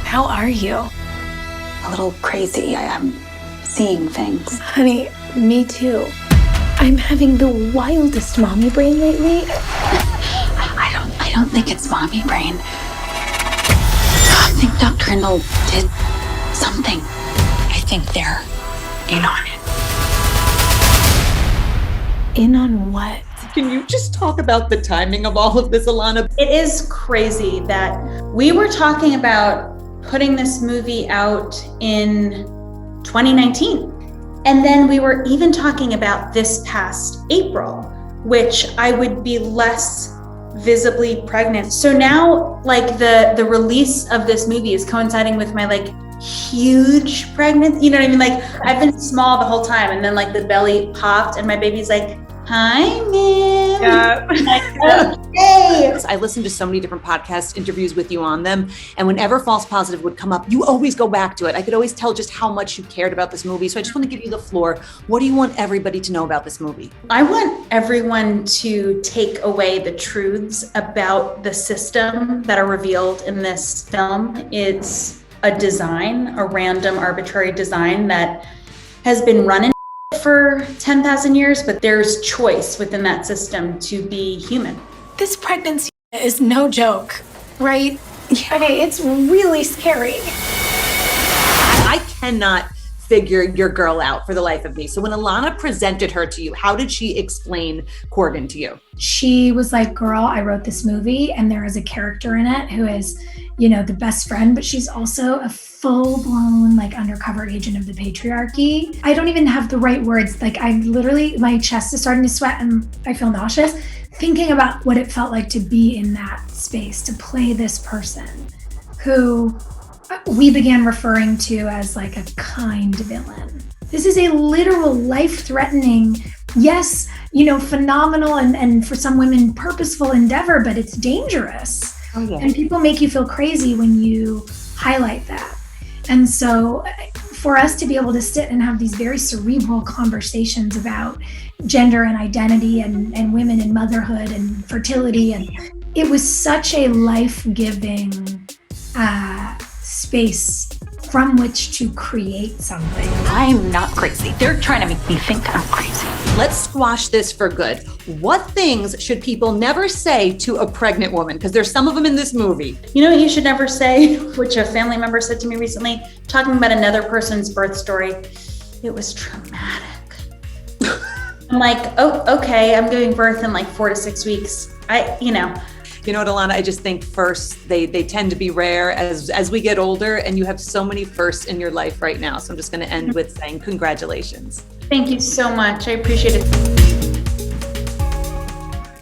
How are you? A little crazy. I'm seeing things. Honey, me too. I'm having the wildest mommy brain lately. I don't think it's mommy brain. I think Dr. Rindle did something. I think they're in on it. In on what? Can you just talk about the timing of all of this, Ilana? It is crazy that we were talking about putting this movie out in 2019. And then we were even talking about this past April, which I would be less visibly pregnant. So now, like, the release of this movie is coinciding with my huge pregnancy. You know what I mean? Like, I've been small the whole time, and then the belly popped, and my baby's like, "Hi, man." Yeah. Hey. I listened to so many different podcast interviews with you on them. And whenever false positive would come up, you always go back to it. I could always tell just how much you cared about this movie. So I just want to give you the floor. What do you want everybody to know about this movie? I want everyone to take away the truths about the system that are revealed in this film. It's a design, a random, arbitrary design that has been running for 10,000 years, but there's choice within that system to be human. This pregnancy is no joke, right? Yeah. Okay, it's really scary. I cannot figure your girl out for the life of me. So when Ilana presented her to you, how did she explain Corgan to you? She was like, "Girl, I wrote this movie and there is a character in it who is, the best friend, but she's also a full-blown undercover agent of the patriarchy." I don't even have the right words. My chest is starting to sweat and I feel nauseous thinking about what it felt like to be in that space, to play this person who we began referring to as a kind villain. This is a literal life-threatening, yes, phenomenal and for some women purposeful endeavor, but it's dangerous. Oh, yeah. And people make you feel crazy when you highlight that. And so for us to be able to sit and have these very cerebral conversations about gender and identity and women and motherhood and fertility, and it was such a life-giving space from which to create something. I'm not crazy. They're trying to make me think I'm crazy. Let's squash this for good. What things should people never say to a pregnant woman? Because there's some of them in this movie. You know what you should never say, which a family member said to me recently, talking about another person's birth story? It was traumatic. I'm like, oh, okay, I'm giving birth in 4 to 6 weeks. You know what, Ilana, I just think firsts, they tend to be rare as we get older, and you have so many firsts in your life right now. So I'm just going to end with saying congratulations. Thank you so much. I appreciate it.